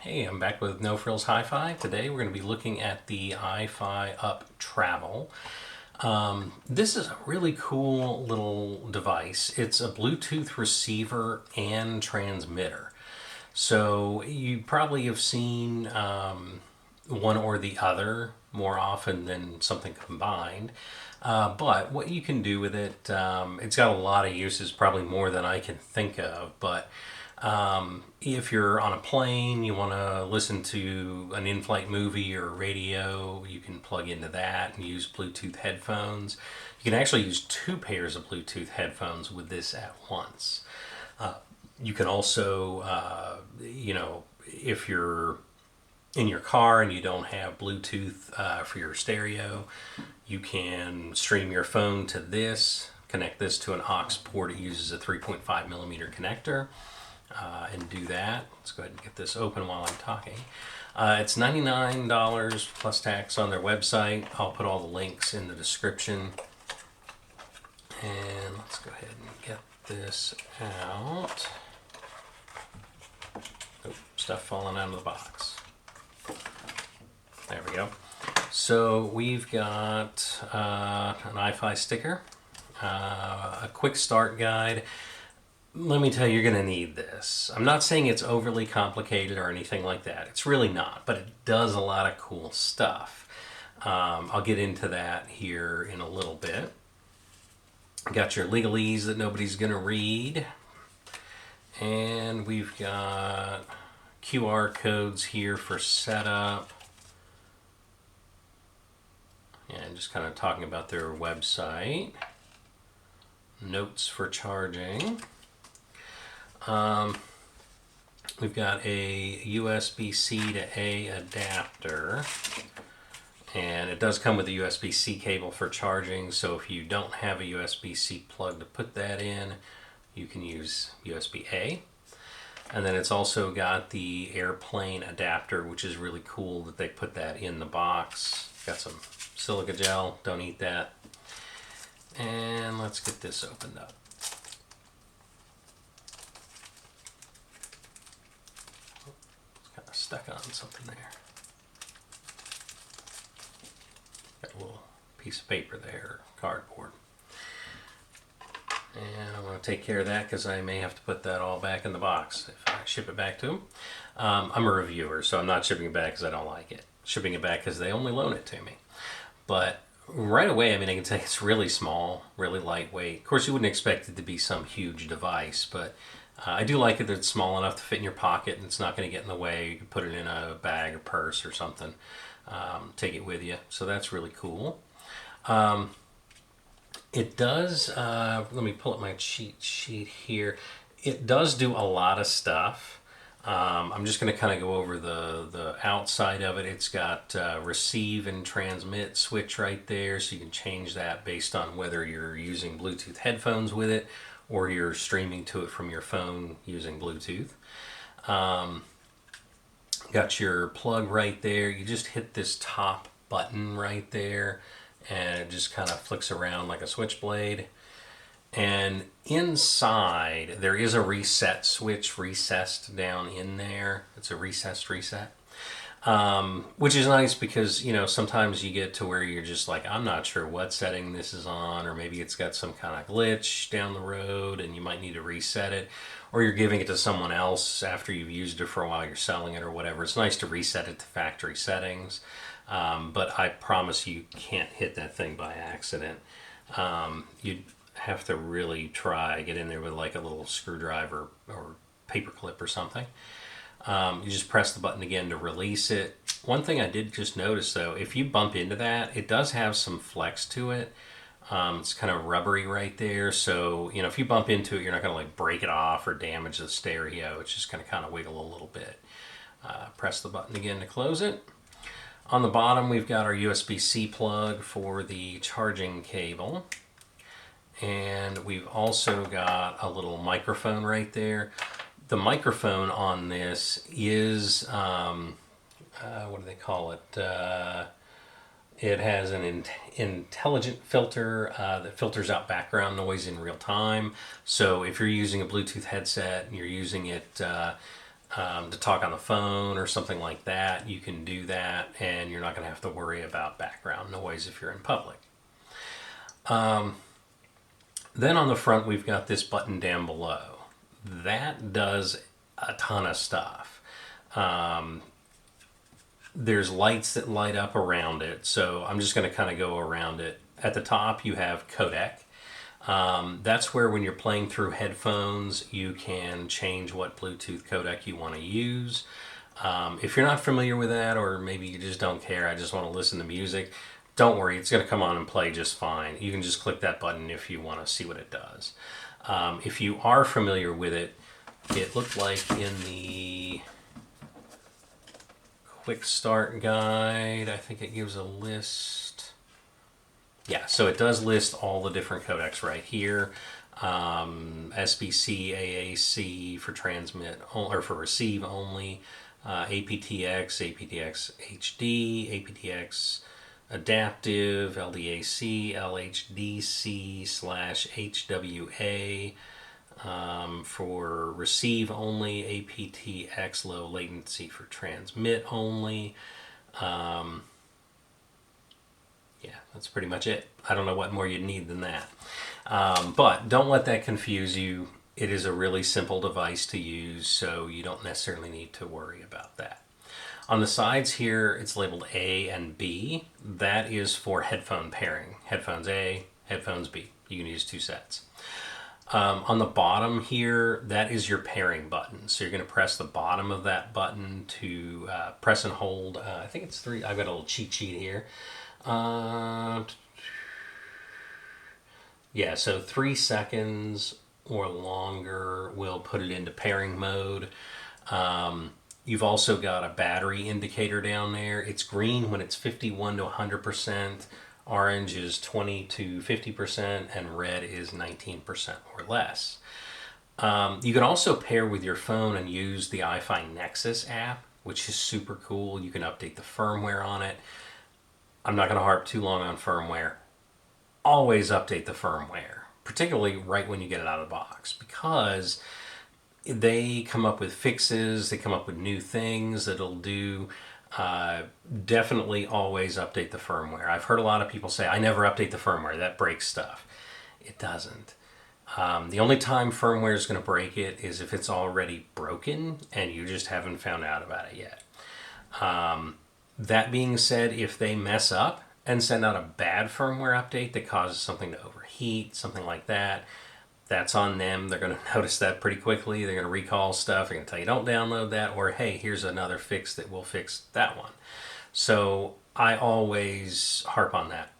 Hey, I'm back with No Frills Hi-Fi. Today we're going to be looking at the iFi Up Travel. This is a really cool little device. It's a Bluetooth receiver and transmitter. So you probably have seen one or the other more often than something combined. But what you can do with it, it's got a lot of uses, probably more than I can think of. But if you're on a plane, you want to listen to an in-flight movie or radio, you can plug into that and use Bluetooth headphones. You can actually use two pairs of Bluetooth headphones with this at once. You can also, if you're in your car and you don't have Bluetooth for your stereo, you can stream your phone to this, connect this to an aux port. It uses a 3.5 millimeter connector and do that. Let's go ahead and get this open while I'm talking. It's $99 plus tax on their website. I'll put all the links in the description. And let's go ahead and get this out. Oh, stuff falling out of the box. There we go. So we've got an iFi sticker, a quick start guide. Let me tell you, you're going to need this. I'm not saying it's overly complicated or anything like that. It's really not, but it does a lot of cool stuff. I'll get into that here in a little bit. Got your legalese that nobody's going to read. And we've got QR codes here for setup. And just kind of talking about their website. Notes for charging. We've got a USB-C to A adapter, and it does come with a USB-C cable for charging, so if you don't have a USB-C plug to put that in, you can use USB-A. And then it's also got the airplane adapter, which is really cool that they put that in the box. Got some silica gel, don't eat that. And let's get this opened up. Stuck on something there. Got a little piece of paper there, cardboard. And I'm going to take care of that because I may have to put that all back in the box if I ship it back to them. I'm a reviewer, so I'm not shipping it back because I don't like it. Shipping it back because they only loan it to me. But right away, I can tell you it's really small, really lightweight. Of course, you wouldn't expect it to be some huge device, but I do like it that it's small enough to fit in your pocket and it's not going to get in the way. You can put it in a bag or purse or something, take it with you. So that's really cool. It does, let me pull up my cheat sheet here. It does do a lot of stuff. I'm just going to kind of go over the outside of it. It's got receive and transmit switch right there, so you can change that based on whether you're using Bluetooth headphones with it or you're streaming to it from your phone using Bluetooth. Got your plug right there. You just hit this top button right there and it just kind of flicks around like a switchblade. And inside there is a reset switch recessed down in there. It's a recessed reset. Which is nice because, sometimes you get to where you're just like, I'm not sure what setting this is on, or maybe it's got some kind of glitch down the road and you might need to reset it, or you're giving it to someone else after you've used it for a while, you're selling it or whatever. It's nice to reset it to factory settings, but I promise you can't hit that thing by accident. You'd have to really try, get in there with like a little screwdriver or paper clip or something. You just press the button again to release it. One thing I did just notice though, if you bump into that, it does have some flex to it. It's kind of rubbery right there, so if you bump into it, you're not going to like break it off or damage the stereo. It's just going to kind of wiggle a little bit. Press the button again to close it. On the bottom, we've got our USB-C plug for the charging cable. And we've also got a little microphone right there. The microphone on this is, what do they call it? It has an intelligent filter that filters out background noise in real time. So if you're using a Bluetooth headset and you're using it to talk on the phone or something like that, you can do that, and you're not going to have to worry about background noise if you're in public. Then on the front, we've got this button down below. That does a ton of stuff. There's lights that light up around it, so I'm just going to kind of go around it. At the top, you have codec. That's where when you're playing through headphones, you can change what Bluetooth codec you want to use. If you're not familiar with that, or maybe you just don't care, I just want to listen to music, don't worry, it's going to come on and play just fine. You can just click that button if you want to see what it does. If you are familiar with it, it looked like in the quick start guide, I think it gives a list. Yeah, so it does list all the different codecs right here. SBC, AAC for transmit or for receive only, aptX, aptX HD, aptX adaptive, LDAC, LHDC/HWA. For receive only, aptX low latency for transmit only. Yeah, that's pretty much it. I don't know what more you'd need than that. But don't let that confuse you. It is a really simple device to use, so you don't necessarily need to worry about that. On the sides here, it's labeled A and B. That is for headphone pairing. Headphones A, headphones B. You can use 2 sets. On the bottom here, that is your pairing button. So you're going to press the bottom of that button to press and hold. I think it's 3. I've got a little cheat sheet here. Yeah, so 3 seconds or longer will put it into pairing mode. You've also got a battery indicator down there. It's green when it's 51 to 100%, orange is 20 to 50%, and red is 19% or less. You can also pair with your phone and use the iFi Nexus app, which is super cool. You can update the firmware on it. I'm not going to harp too long on firmware. Always update the firmware, particularly right when you get it out of the box, because they come up with fixes, they come up with new things that it'll do. Definitely always update the firmware. I've heard a lot of people say, I never update the firmware, that breaks stuff. It doesn't. The only time firmware is going to break it is if it's already broken and you just haven't found out about it yet. That being said, if they mess up and send out a bad firmware update that causes something to overheat, something like that, that's on them. They're going to notice that pretty quickly. They're going to recall stuff. They're going to tell you don't download that, or hey, here's another fix that will fix that one. So I always harp on that.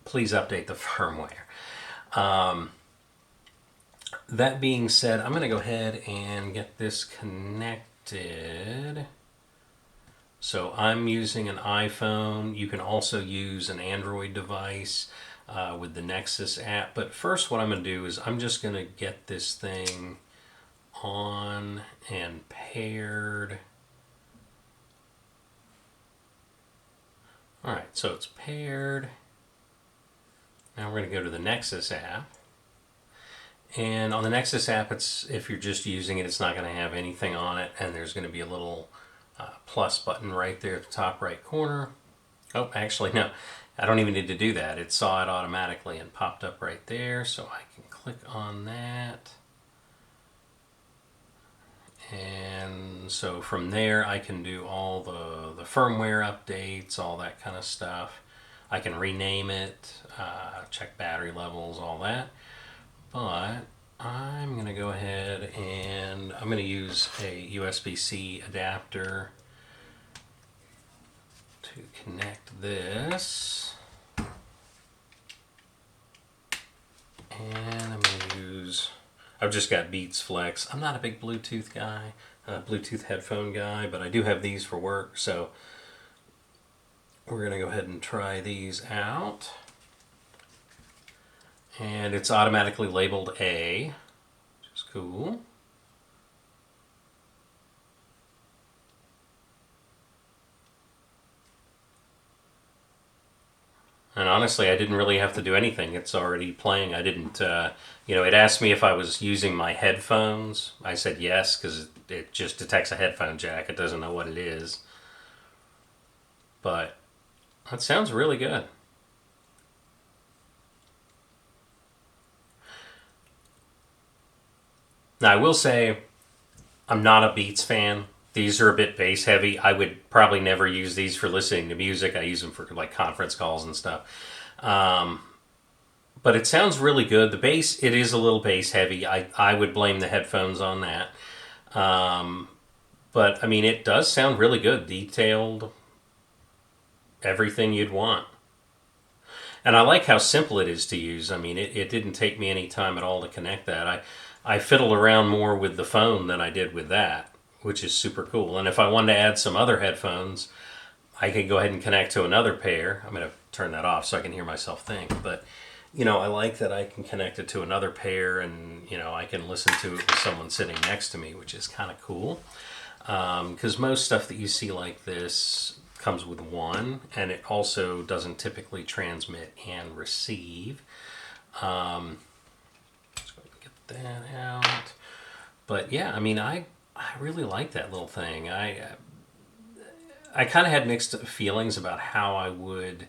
Please update the firmware. That being said, I'm going to go ahead and get this connected. So I'm using an iPhone. You can also use an Android device with the Nexus app. But first what I'm going to do is I'm just going to get this thing on and paired. All right, so it's paired. Now we're going to go to the Nexus app. And on the Nexus app, it's, if you're just using it, it's not going to have anything on it. And there's going to be a little plus button right there at the top right corner. Oh, actually, no. I don't even need to do that. It saw it automatically and popped up right there. So I can click on that. And so from there, I can do all the firmware updates, all that kind of stuff. I can rename it, check battery levels, all that. But I'm going to go ahead and I'm going to use a USB-C adapter to connect this. And I'm going to use, I've just got Beats Flex. I'm not a big Bluetooth guy, Bluetooth headphone guy, but I do have these for work. So we're going to go ahead and try these out. And it's automatically labeled A, which is cool. And honestly, I didn't really have to do anything. It's already playing. I didn't, it asked me if I was using my headphones. I said yes, because it just detects a headphone jack. It doesn't know what it is. But that sounds really good. Now, I will say, I'm not a Beats fan. These are a bit bass heavy. I would probably never use these for listening to music. I use them for like conference calls and stuff. Um, but it sounds really good. The bass, it is a little bass heavy. I would blame the headphones on that. Um, but I mean, it does sound really good. Detailed, everything you'd want. And I like how simple it is to use. I mean, it didn't take me any time at all to connect that. I fiddled around more with the phone than I did with that, which is super cool. And if I wanted to add some other headphones, I could go ahead and connect to another pair. I'm going to turn that off so I can hear myself think. But, I like that I can connect it to another pair and, I can listen to it with someone sitting next to me, which is kind of cool. Because most stuff that you see like this comes with one, and it also doesn't typically transmit and receive. Let's go ahead and get that out. But yeah, I mean, I really like that little thing. I kind of had mixed feelings about how I would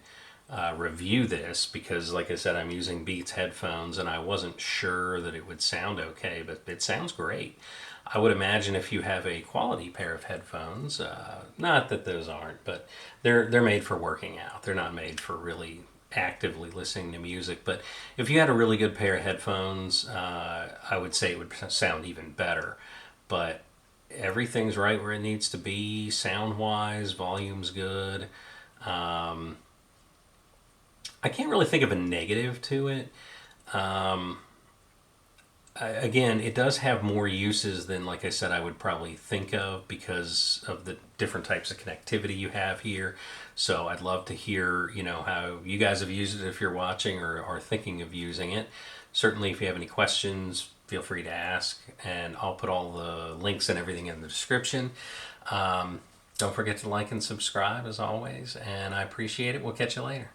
review this because, like I said, I'm using Beats headphones, and I wasn't sure that it would sound okay, but it sounds great. I would imagine if you have a quality pair of headphones, not that those aren't, but they're made for working out. They're not made for really actively listening to music. But if you had a really good pair of headphones, I would say it would sound even better. But everything's right where it needs to be, sound wise, volume's good. Um, I can't really think of a negative to it. Um, Again, it does have more uses than, like I said, I would probably think of because of the different types of connectivity you have here. So I'd love to hear, how you guys have used it if you're watching or are thinking of using it. Certainly, if you have any questions, feel free to ask, and I'll put all the links and everything in the description. Don't forget to like and subscribe as always, and I appreciate it. We'll catch you later.